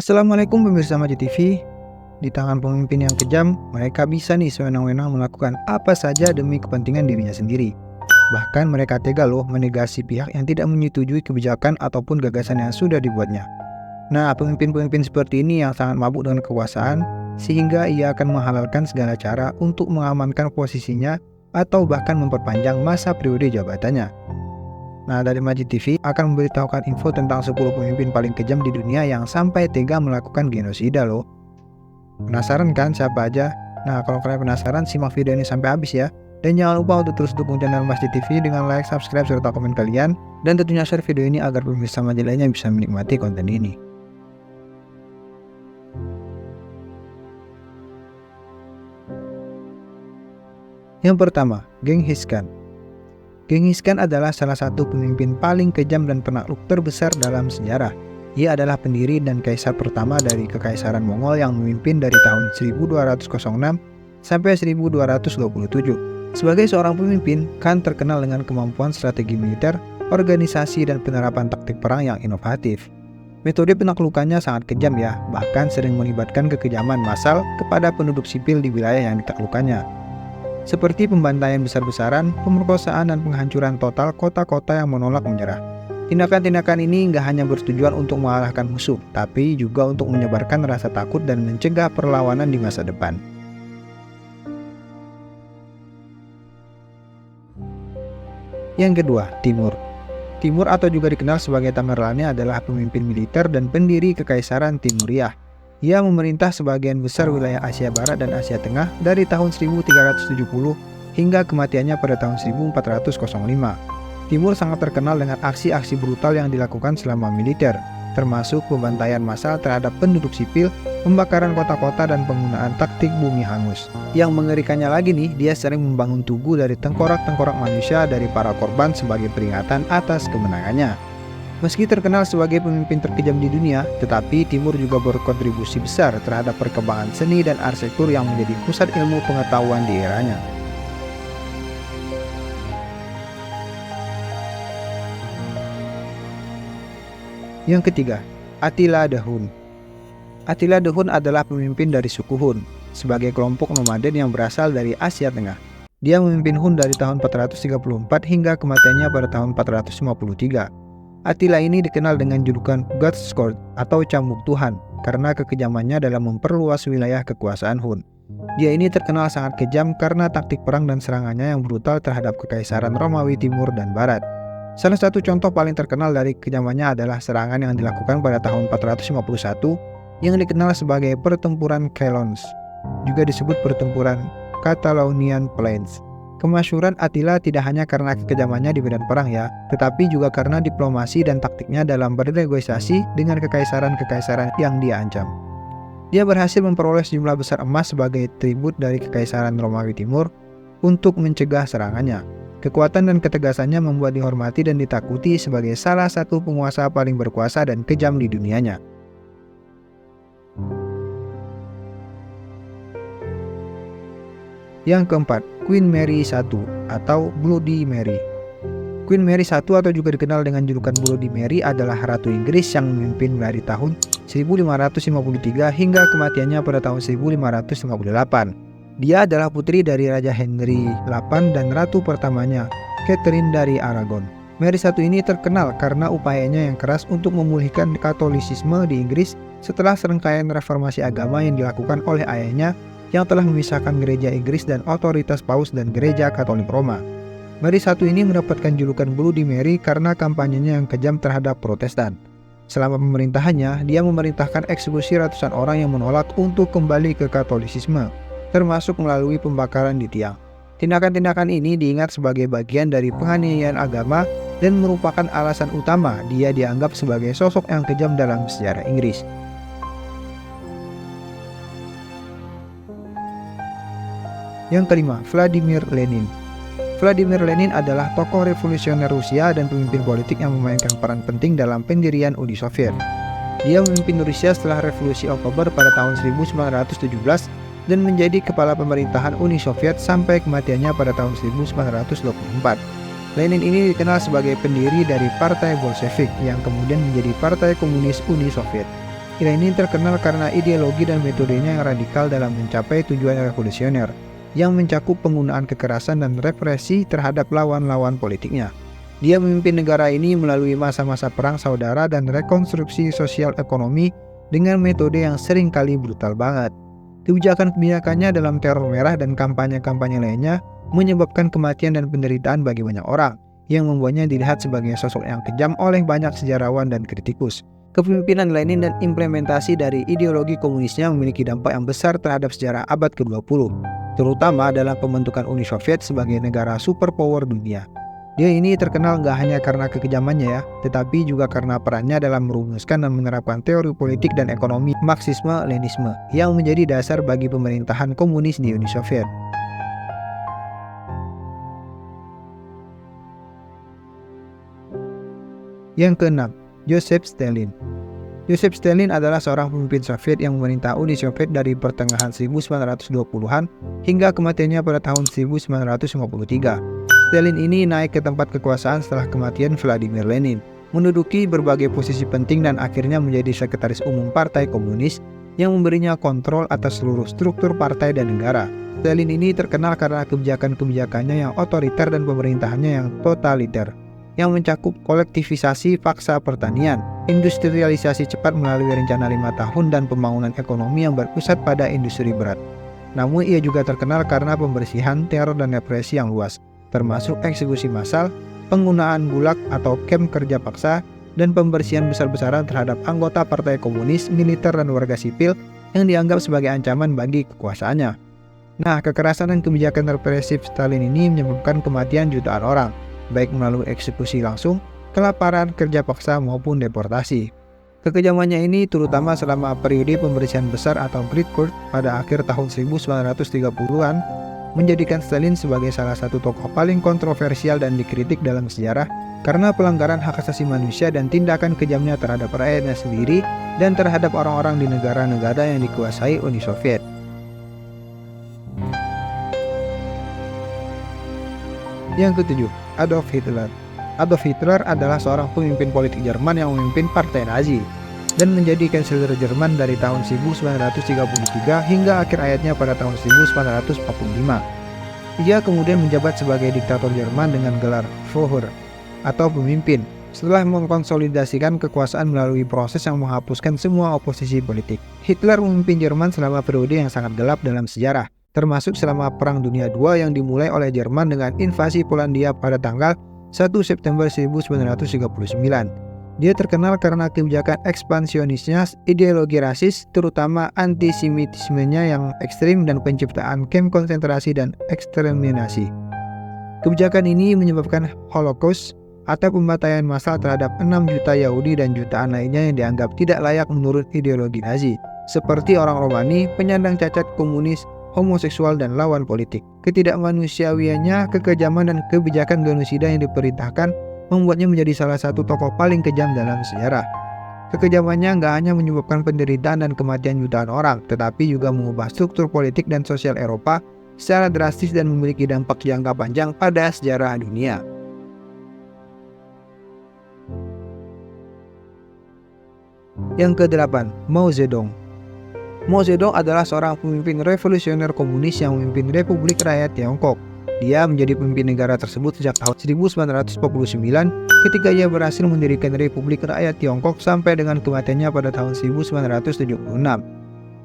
Assalamualaikum pemirsa Maji TV. Di tangan pemimpin yang kejam, mereka bisa nih sewenang-wenang melakukan apa saja demi kepentingan dirinya sendiri. Bahkan mereka tega loh menegasi pihak yang tidak menyetujui kebijakan ataupun gagasan yang sudah dibuatnya. Nah, pemimpin-pemimpin seperti ini yang sangat mabuk dengan kekuasaan, sehingga ia akan menghalalkan segala cara untuk mengamankan posisinya atau bahkan memperpanjang masa periode jabatannya. Nah, dari Majid TV akan memberitahukan info tentang 10 pemimpin paling kejam di dunia yang sampai tega melakukan genosida loh. Penasaran kan siapa aja? Nah, kalau kalian penasaran, simak video ini sampai habis ya. Dan jangan lupa untuk terus dukung channel Majid TV dengan like, subscribe, serta komen kalian. Dan tentunya share video ini agar pemirsa Majid lainnya bisa menikmati konten ini. Yang pertama, Genghis Khan. Genghis Khan adalah salah satu pemimpin paling kejam dan penakluk terbesar dalam sejarah. Ia adalah pendiri dan kaisar pertama dari Kekaisaran Mongol yang memimpin dari tahun 1206 sampai 1227. Sebagai seorang pemimpin, Khan terkenal dengan kemampuan strategi militer, organisasi, dan penerapan taktik perang yang inovatif. Metode penaklukannya sangat kejam ya, bahkan sering melibatkan kekejaman massal kepada penduduk sipil di wilayah yang ditaklukkannya. Seperti pembantaian besar-besaran, pemerkosaan, dan penghancuran total kota-kota yang menolak menyerah. Tindakan-tindakan ini nggak hanya bertujuan untuk mengalahkan musuh, tapi juga untuk menyebarkan rasa takut dan mencegah perlawanan di masa depan. Yang kedua, Timur. Timur atau juga dikenal sebagai Tamerlane adalah pemimpin militer dan pendiri Kekaisaran Timuriah. Ia memerintah sebagian besar wilayah Asia Barat dan Asia Tengah dari tahun 1370 hingga kematiannya pada tahun 1405. Timur sangat terkenal dengan aksi-aksi brutal yang dilakukan selama militer, termasuk pembantaian massal terhadap penduduk sipil, pembakaran kota-kota, dan penggunaan taktik bumi hangus. Yang mengerikannya lagi nih, dia sering membangun tugu dari tengkorak-tengkorak manusia dari para korban sebagai peringatan atas kemenangannya. Meski terkenal sebagai pemimpin terkejam di dunia, tetapi Timur juga berkontribusi besar terhadap perkembangan seni dan arsitektur yang menjadi pusat ilmu pengetahuan di eranya. Yang ketiga, Attila the Hun. Attila the Hun adalah pemimpin dari suku Hun, sebagai kelompok nomaden yang berasal dari Asia Tengah. Dia memimpin Hun dari tahun 434 hingga kematiannya pada tahun 453. Attila ini dikenal dengan julukan God's Sword atau Cambuk Tuhan karena kekejamannya dalam memperluas wilayah kekuasaan Hun. Dia ini terkenal sangat kejam karena taktik perang dan serangannya yang brutal terhadap Kekaisaran Romawi Timur dan Barat. Salah satu contoh paling terkenal dari kekejamannya adalah serangan yang dilakukan pada tahun 451 yang dikenal sebagai Pertempuran Chalons, juga disebut Pertempuran Catalonian Plains. Kemasyhuran Attila tidak hanya karena kekejamannya di medan perang ya, tetapi juga karena diplomasi dan taktiknya dalam bernegosiasi dengan kekaisaran-kekaisaran yang dia ancam. Dia berhasil memperoleh sejumlah besar emas sebagai tribut dari Kekaisaran Romawi Timur untuk mencegah serangannya. Kekuatan dan ketegasannya membuat dihormati dan ditakuti sebagai salah satu penguasa paling berkuasa dan kejam di dunianya. Yang keempat, Queen Mary I atau Bloody Mary. Queen Mary I atau juga dikenal dengan julukan Bloody Mary adalah Ratu Inggris yang memimpin dari tahun 1553 hingga kematiannya pada tahun 1558. Dia adalah putri dari Raja Henry VIII dan ratu pertamanya, Catherine dari Aragon. Mary I ini terkenal karena upayanya yang keras untuk memulihkan Katolisisme di Inggris setelah serangkaian reformasi agama yang dilakukan oleh ayahnya yang telah memisahkan gereja Inggris dan otoritas Paus dan gereja Katolik Roma. Mary I ini mendapatkan julukan Bloody Mary karena kampanyenya yang kejam terhadap Protestan. Selama pemerintahannya, dia memerintahkan eksekusi ratusan orang yang menolak untuk kembali ke Katolisisme, termasuk melalui pembakaran di tiang. Tindakan-tindakan ini diingat sebagai bagian dari penganiayaan agama dan merupakan alasan utama dia dianggap sebagai sosok yang kejam dalam sejarah Inggris. Yang kelima, Vladimir Lenin. Vladimir Lenin adalah tokoh revolusioner Rusia dan pemimpin politik yang memainkan peran penting dalam pendirian Uni Soviet. Dia memimpin Rusia setelah Revolusi Oktober pada tahun 1917 dan menjadi kepala pemerintahan Uni Soviet sampai kematiannya pada tahun 1924. Lenin ini dikenal sebagai pendiri dari Partai Bolshevik yang kemudian menjadi Partai Komunis Uni Soviet. Lenin terkenal karena ideologi dan metodenya yang radikal dalam mencapai tujuan revolusioner, yang mencakup penggunaan kekerasan dan represi terhadap lawan-lawan politiknya. Dia memimpin negara ini melalui masa-masa perang saudara dan rekonstruksi sosial ekonomi dengan metode yang seringkali brutal banget. Kebijakan-kebijakannya dalam teror merah dan kampanye-kampanye lainnya menyebabkan kematian dan penderitaan bagi banyak orang, yang membuatnya dilihat sebagai sosok yang kejam oleh banyak sejarawan dan kritikus. Kepemimpinan Lenin dan implementasi dari ideologi komunisnya memiliki dampak yang besar terhadap sejarah abad ke-20, terutama dalam pembentukan Uni Soviet sebagai negara superpower dunia. Dia ini terkenal nggak hanya karena kekejamannya ya, tetapi juga karena perannya dalam merumuskan dan menerapkan teori politik dan ekonomi Marxisme-Leninisme yang menjadi dasar bagi pemerintahan komunis di Uni Soviet. Yang keenam, Joseph Stalin. Joseph Stalin adalah seorang pemimpin Soviet yang memerintah Uni Soviet dari pertengahan 1920-an hingga kematiannya pada tahun 1953. Stalin ini naik ke tempat kekuasaan setelah kematian Vladimir Lenin, menduduki berbagai posisi penting dan akhirnya menjadi sekretaris umum Partai Komunis yang memberinya kontrol atas seluruh struktur partai dan negara. Stalin ini terkenal karena kebijakan-kebijakannya yang otoriter dan pemerintahannya yang totaliter, yang mencakup kolektivisasi paksa pertanian, industrialisasi cepat melalui rencana 5 tahun dan pembangunan ekonomi yang berpusat pada industri berat. Namun ia juga terkenal karena pembersihan, teror dan represi yang luas, termasuk eksekusi massal, penggunaan gulag atau kamp kerja paksa, dan pembersihan besar-besaran terhadap anggota partai komunis, militer, dan warga sipil yang dianggap sebagai ancaman bagi kekuasaannya. Nah, kekerasan dan kebijakan represif Stalin ini menyebabkan kematian jutaan orang, baik melalui eksekusi langsung, kelaparan, kerja paksa, maupun deportasi. Kekejamannya ini terutama selama periode pembersihan besar atau Great Purge pada akhir tahun 1930-an, menjadikan Stalin sebagai salah satu tokoh paling kontroversial dan dikritik dalam sejarah karena pelanggaran hak asasi manusia dan tindakan kejamnya terhadap rakyatnya sendiri dan terhadap orang-orang di negara-negara yang dikuasai Uni Soviet. Yang ketujuh, Adolf Hitler. Adolf Hitler adalah seorang pemimpin politik Jerman yang memimpin Partai Nazi dan menjadi kanselir Jerman dari tahun 1933 hingga akhir hayatnya pada tahun 1945. Ia kemudian menjabat sebagai diktator Jerman dengan gelar Führer atau pemimpin, setelah mengkonsolidasikan kekuasaan melalui proses yang menghapuskan semua oposisi politik. Hitler memimpin Jerman selama periode yang sangat gelap dalam sejarah, termasuk selama Perang Dunia II yang dimulai oleh Jerman dengan invasi Polandia pada tanggal 1 September 1939. Dia terkenal karena kebijakan ekspansionisnya, ideologi rasis, terutama antisemitismenya yang ekstrim dan penciptaan kamp konsentrasi dan eksterminasi. Kebijakan ini menyebabkan Holocaust atau pembantaian massal terhadap 6 juta Yahudi dan jutaan lainnya yang dianggap tidak layak menurut ideologi Nazi, seperti orang Romani, penyandang cacat, komunis, homoseksual, dan lawan politik. Ketidakmanusiawiannya, kekejaman, dan kebijakan genosida yang diperintahkan membuatnya menjadi salah satu tokoh paling kejam dalam sejarah. Kekejamannya nggak hanya menyebabkan penderitaan dan kematian jutaan orang, tetapi juga mengubah struktur politik dan sosial Eropa secara drastis dan memiliki dampak jangka panjang pada sejarah dunia. Yang ke-8, Mao Zedong. Mao Zedong adalah seorang pemimpin revolusioner komunis yang memimpin Republik Rakyat Tiongkok. Dia menjadi pemimpin negara tersebut sejak tahun 1949 ketika ia berhasil mendirikan Republik Rakyat Tiongkok sampai dengan kematiannya pada tahun 1976.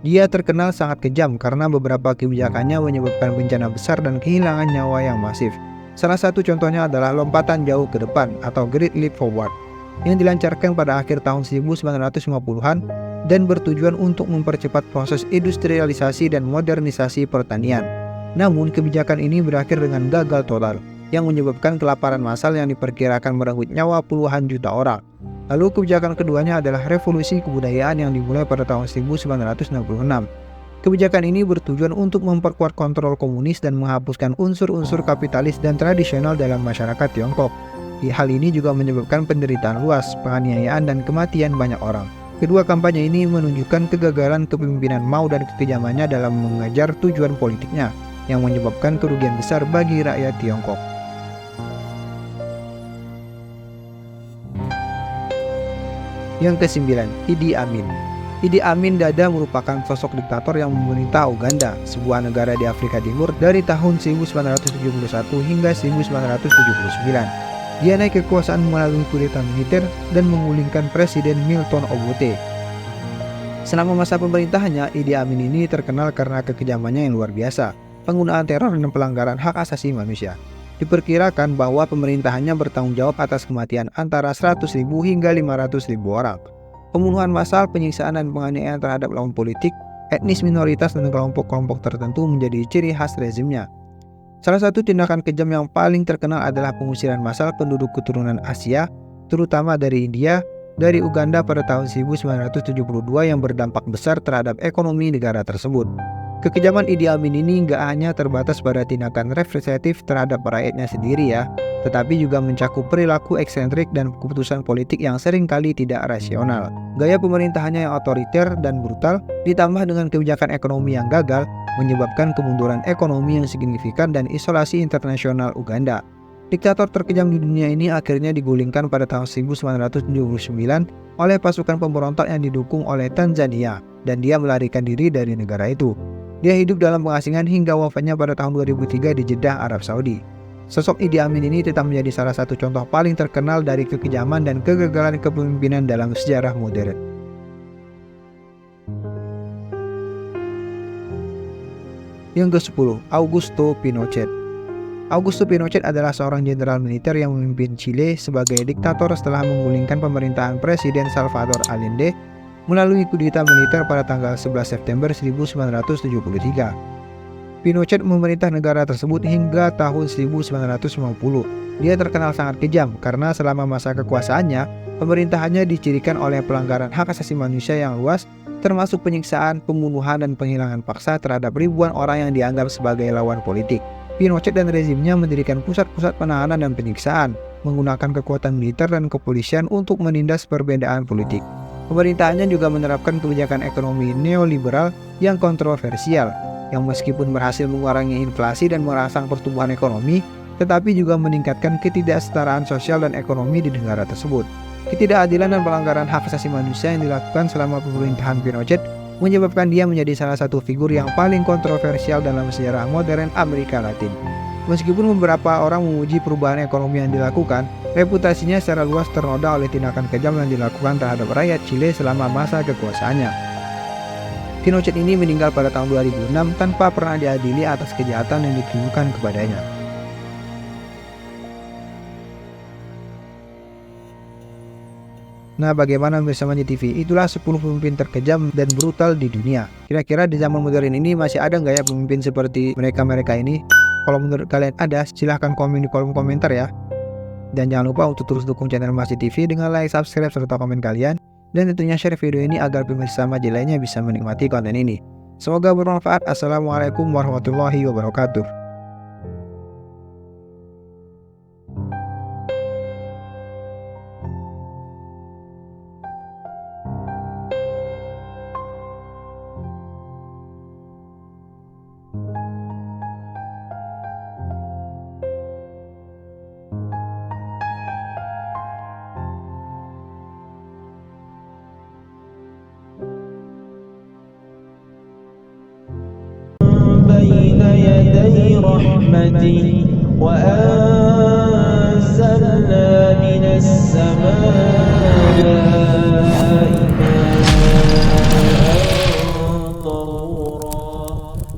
Dia terkenal sangat kejam karena beberapa kebijakannya menyebabkan bencana besar dan kehilangan nyawa yang masif. Salah satu contohnya adalah lompatan jauh ke depan atau Great Leap Forward yang dilancarkan pada akhir tahun 1950-an dan bertujuan untuk mempercepat proses industrialisasi dan modernisasi pertanian. Namun kebijakan ini berakhir dengan gagal total yang menyebabkan kelaparan massal yang diperkirakan merenggut nyawa puluhan juta orang. Lalu kebijakan keduanya adalah revolusi kebudayaan yang dimulai pada tahun 1966. Kebijakan ini bertujuan untuk memperkuat kontrol komunis dan menghapuskan unsur-unsur kapitalis dan tradisional dalam masyarakat Tiongkok. Hal ini juga menyebabkan penderitaan luas, penganiayaan, dan kematian banyak orang. Kedua kampanye ini menunjukkan kegagalan kepemimpinan Mao dan kekejamannya dalam mengejar tujuan politiknya, yang menyebabkan kerugian besar bagi rakyat Tiongkok. Yang ke-9, Idi Amin. Idi Amin Dada merupakan sosok diktator yang memerintah Uganda, sebuah negara di Afrika Timur dari tahun 1971 hingga 1979. Dia naik kekuasaan melalui kudeta militer dan menggulingkan Presiden Milton Obote. Selama masa pemerintahannya, Idi Amin ini terkenal karena kekejamannya yang luar biasa, penggunaan teror dan pelanggaran hak asasi manusia. Diperkirakan bahwa pemerintahannya bertanggung jawab atas kematian antara 100.000 hingga 500.000 orang. Pembunuhan massal, penyiksaan dan penganiayaan terhadap lawan politik, etnis minoritas dan kelompok-kelompok tertentu menjadi ciri khas rezimnya. Salah satu tindakan kejam yang paling terkenal adalah pengusiran massal penduduk keturunan Asia, terutama dari India, dari Uganda pada tahun 1972 yang berdampak besar terhadap ekonomi negara tersebut. Kekejaman Idi Amin ini nggak hanya terbatas pada tindakan represif terhadap rakyatnya sendiri ya, tetapi juga mencakup perilaku eksentrik dan keputusan politik yang seringkali tidak rasional. Gaya pemerintahannya yang otoriter dan brutal, ditambah dengan kebijakan ekonomi yang gagal, menyebabkan kemunduran ekonomi yang signifikan dan isolasi internasional Uganda. Diktator terkejam di dunia ini akhirnya digulingkan pada tahun 1979 oleh pasukan pemberontak yang didukung oleh Tanzania, dan dia melarikan diri dari negara itu. Dia hidup dalam pengasingan hingga wafatnya pada tahun 2003 di Jeddah, Arab Saudi. Sosok Idi Amin ini tetap menjadi salah satu contoh paling terkenal dari kekejaman dan kegagalan kepemimpinan dalam sejarah modern. Yang ke-10, Augusto Pinochet. Augusto Pinochet adalah seorang jenderal militer yang memimpin Chile sebagai diktator setelah menggulingkan pemerintahan Presiden Salvador Allende melalui kudeta militer pada tanggal 11 September 1973. Pinochet memerintah negara tersebut hingga tahun 1990. Dia terkenal sangat kejam karena selama masa kekuasaannya, pemerintahannya dicirikan oleh pelanggaran hak asasi manusia yang luas, termasuk penyiksaan, pembunuhan, dan penghilangan paksa terhadap ribuan orang yang dianggap sebagai lawan politik. Pinochet dan rezimnya mendirikan pusat-pusat penahanan dan penyiksaan, menggunakan kekuatan militer dan kepolisian untuk menindas perbedaan politik. Pemerintahannya juga menerapkan kebijakan ekonomi neoliberal yang kontroversial, yang meskipun berhasil mengurangi inflasi dan merangsang pertumbuhan ekonomi, tetapi juga meningkatkan ketidaksetaraan sosial dan ekonomi di negara tersebut. Ketidakadilan dan pelanggaran hak asasi manusia yang dilakukan selama pemerintahan Pinochet menyebabkan dia menjadi salah satu figur yang paling kontroversial dalam sejarah modern Amerika Latin. Meskipun beberapa orang memuji perubahan ekonomi yang dilakukan, reputasinya secara luas ternoda oleh tindakan kejam yang dilakukan terhadap rakyat Chile selama masa kekuasaannya. Pinochet ini meninggal pada tahun 2006 tanpa pernah diadili atas kejahatan yang ditujukan kepadanya. Nah, bagaimana bersama TV? Itulah 10 pemimpin terkejam dan brutal di dunia. Kira-kira di zaman modern ini masih ada nggak ya pemimpin seperti mereka-mereka ini? Kalau menurut kalian ada, silahkan komen di kolom komentar ya. Dan jangan lupa untuk terus dukung channel Masih TV dengan like, subscribe, serta komen kalian. Dan tentunya share video ini agar pemirsa Masih lainnya bisa menikmati konten ini. Semoga bermanfaat. Assalamualaikum warahmatullahi wabarakatuh. بين يدي رحمتي وأنزلنا من السماء